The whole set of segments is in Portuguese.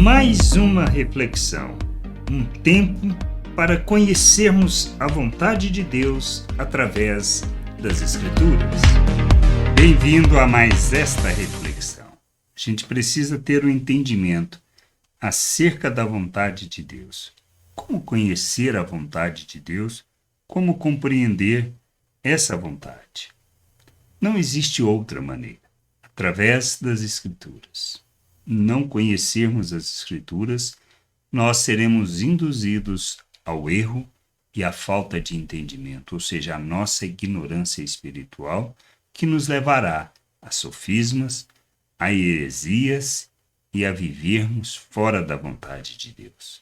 Mais uma reflexão, um tempo para conhecermos a vontade de Deus através das Escrituras. Bem-vindo a mais esta reflexão. A gente precisa ter um entendimento acerca da vontade de Deus. Como conhecer a vontade de Deus? Como compreender essa vontade? Não existe outra maneira, através das Escrituras. Não conhecermos as Escrituras, nós seremos induzidos ao erro e à falta de entendimento, ou seja, a nossa ignorância espiritual, que nos levará a sofismas, a heresias e a vivermos fora da vontade de Deus.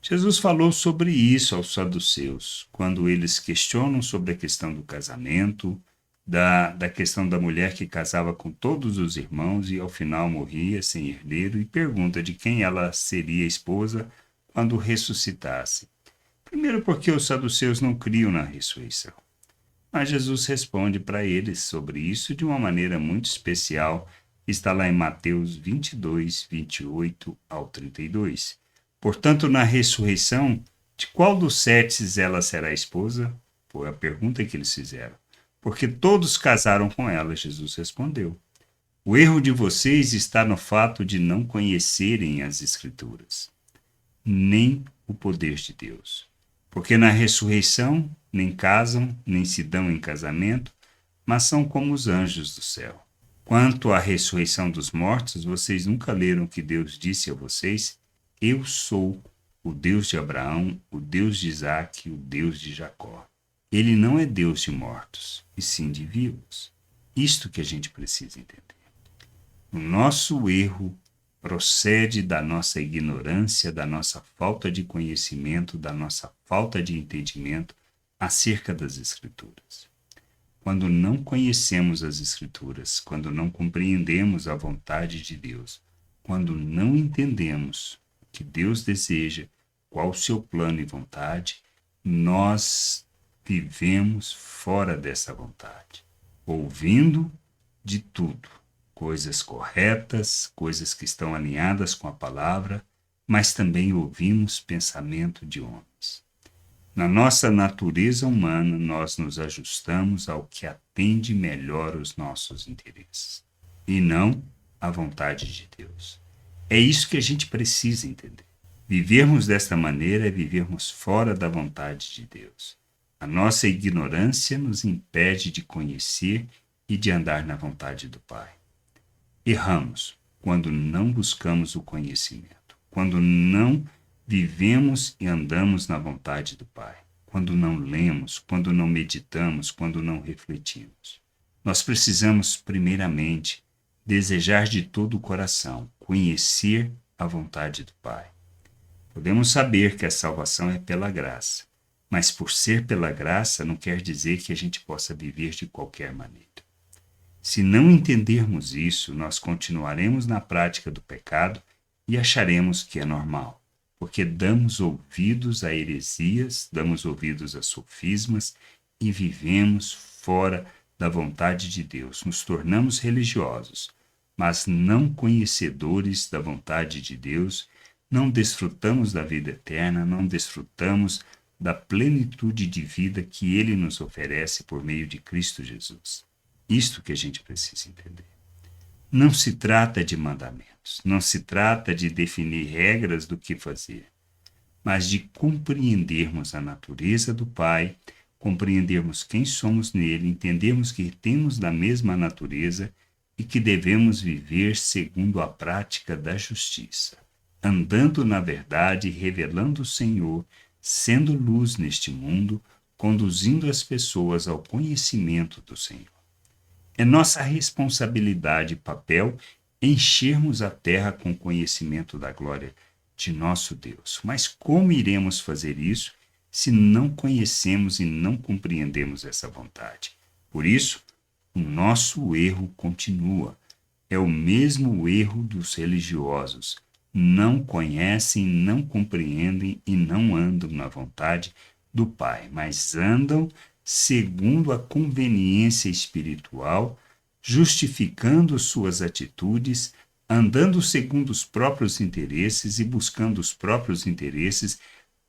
Jesus falou sobre isso aos saduceus, quando eles questionam sobre a questão do casamento, da questão da mulher que casava com todos os irmãos e ao final morria sem herdeiro, e pergunta de quem ela seria esposa quando ressuscitasse. Primeiro porque os saduceus não criam na ressurreição. Mas Jesus responde para eles sobre isso de uma maneira muito especial, está lá em Mateus 22, 28 ao 32. Portanto, na ressurreição, de qual dos sete ela será esposa? Foi a pergunta que eles fizeram. Porque todos casaram com ela, Jesus respondeu. O erro de vocês está no fato de não conhecerem as Escrituras, nem o poder de Deus. Porque na ressurreição nem casam, nem se dão em casamento, mas são como os anjos do céu. Quanto à ressurreição dos mortos, vocês nunca leram que Deus disse a vocês: Eu sou o Deus de Abraão, o Deus de Isaque, o Deus de Jacó. Ele não é Deus de mortos, e sim de vivos. Isto que a gente precisa entender. O nosso erro procede da nossa ignorância, da nossa falta de conhecimento, da nossa falta de entendimento acerca das Escrituras. Quando não conhecemos as Escrituras, quando não compreendemos a vontade de Deus, quando não entendemos o que Deus deseja, qual o seu plano e vontade, nós vivemos fora dessa vontade, ouvindo de tudo, coisas corretas, coisas que estão alinhadas com a palavra, mas também ouvimos pensamento de homens. Na nossa natureza humana, nós nos ajustamos ao que atende melhor os nossos interesses, e não à vontade de Deus. É isso que a gente precisa entender. Vivermos desta maneira é vivermos fora da vontade de Deus. A nossa ignorância nos impede de conhecer e de andar na vontade do Pai. Erramos quando não buscamos o conhecimento, quando não vivemos e andamos na vontade do Pai, quando não lemos, quando não meditamos, quando não refletimos. Nós precisamos, primeiramente, desejar de todo o coração, conhecer a vontade do Pai. Podemos saber que a salvação é pela graça, mas por ser pela graça não quer dizer que a gente possa viver de qualquer maneira. Se não entendermos isso, nós continuaremos na prática do pecado e acharemos que é normal, porque damos ouvidos a heresias, damos ouvidos a sofismas e vivemos fora da vontade de Deus. Nos tornamos religiosos, mas não conhecedores da vontade de Deus, não desfrutamos da vida eterna, não desfrutamos da plenitude de vida que Ele nos oferece por meio de Cristo Jesus. Isto que a gente precisa entender. Não se trata de mandamentos, não se trata de definir regras do que fazer, mas de compreendermos a natureza do Pai, compreendermos quem somos nele, entendermos que temos da mesma natureza e que devemos viver segundo a prática da justiça, andando na verdade, revelando o Senhor, sendo luz neste mundo, conduzindo as pessoas ao conhecimento do Senhor. É nossa responsabilidade e papel enchermos a terra com conhecimento da glória de nosso Deus. Mas como iremos fazer isso se não conhecemos e não compreendemos essa vontade? Por isso, o nosso erro continua. É o mesmo erro dos religiosos. Não conhecem, não compreendem e não andam na vontade do Pai, mas andam segundo a conveniência espiritual, justificando suas atitudes, andando segundo os próprios interesses e buscando os próprios interesses,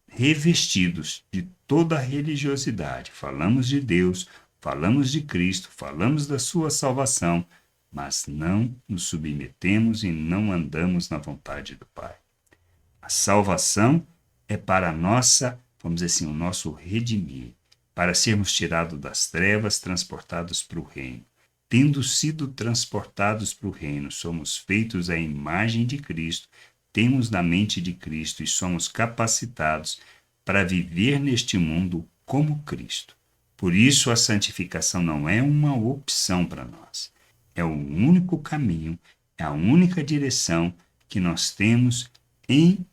revestidos de toda a religiosidade. Falamos de Deus, falamos de Cristo, falamos da sua salvação, mas não nos submetemos e não andamos na vontade do Pai. A salvação é para vamos dizer assim, o nosso redimir, para sermos tirados das trevas, transportados para o reino. Tendo sido transportados para o reino, somos feitos à imagem de Cristo, temos na mente de Cristo e somos capacitados para viver neste mundo como Cristo. Por isso, a santificação não é uma opção para nós. É o único caminho, é a única direção que nós temos em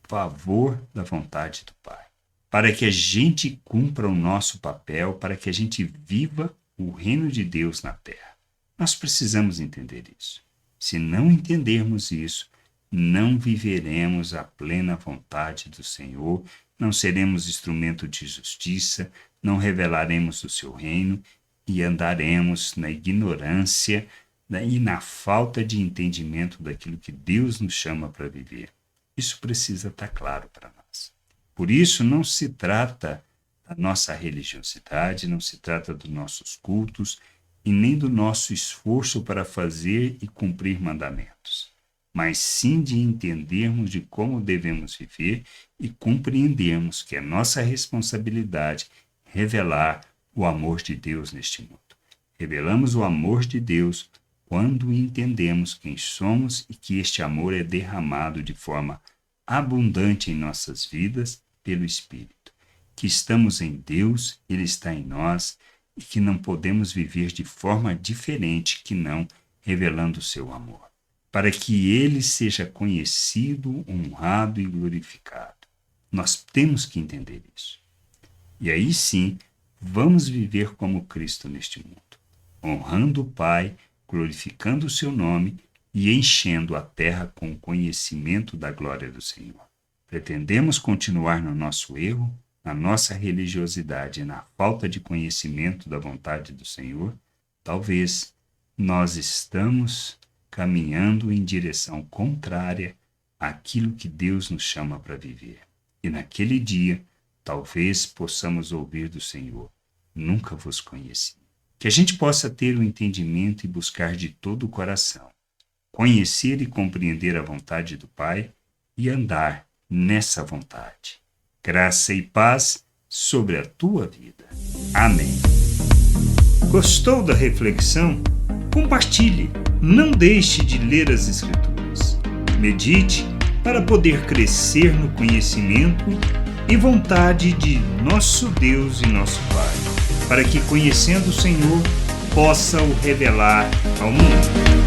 favor da vontade do Pai. Para que a gente cumpra o nosso papel, para que a gente viva o reino de Deus na terra. Nós precisamos entender isso. Se não entendermos isso, não viveremos a plena vontade do Senhor, não seremos instrumento de justiça, não revelaremos o seu reino e andaremos na ignorância e na falta de entendimento daquilo que Deus nos chama para viver. Isso precisa estar claro para nós. Por isso, não se trata da nossa religiosidade, não se trata dos nossos cultos e nem do nosso esforço para fazer e cumprir mandamentos, mas sim de entendermos de como devemos viver e compreendermos que é nossa responsabilidade revelar o amor de Deus neste mundo. Revelamos o amor de Deus quando entendemos quem somos e que este amor é derramado de forma abundante em nossas vidas pelo Espírito. Que estamos em Deus, Ele está em nós e que não podemos viver de forma diferente que não revelando o seu amor, para que Ele seja conhecido, honrado e glorificado. Nós temos que entender isso. E aí sim, vamos viver como Cristo neste mundo, honrando o Pai, glorificando o seu nome e enchendo a terra com o conhecimento da glória do Senhor. Pretendemos continuar no nosso erro, na nossa religiosidade e na falta de conhecimento da vontade do Senhor? Talvez nós estamos caminhando em direção contrária àquilo que Deus nos chama para viver. E naquele dia, talvez possamos ouvir do Senhor: nunca vos conheci. Que a gente possa ter o entendimento e buscar de todo o coração, conhecer e compreender a vontade do Pai e andar nessa vontade. Graça e paz sobre a tua vida. Amém. Gostou da reflexão? Compartilhe. Não deixe de ler as Escrituras. Medite para poder crescer no conhecimento e vontade de nosso Deus e nosso Pai, para que, conhecendo o Senhor, possa o revelar ao mundo.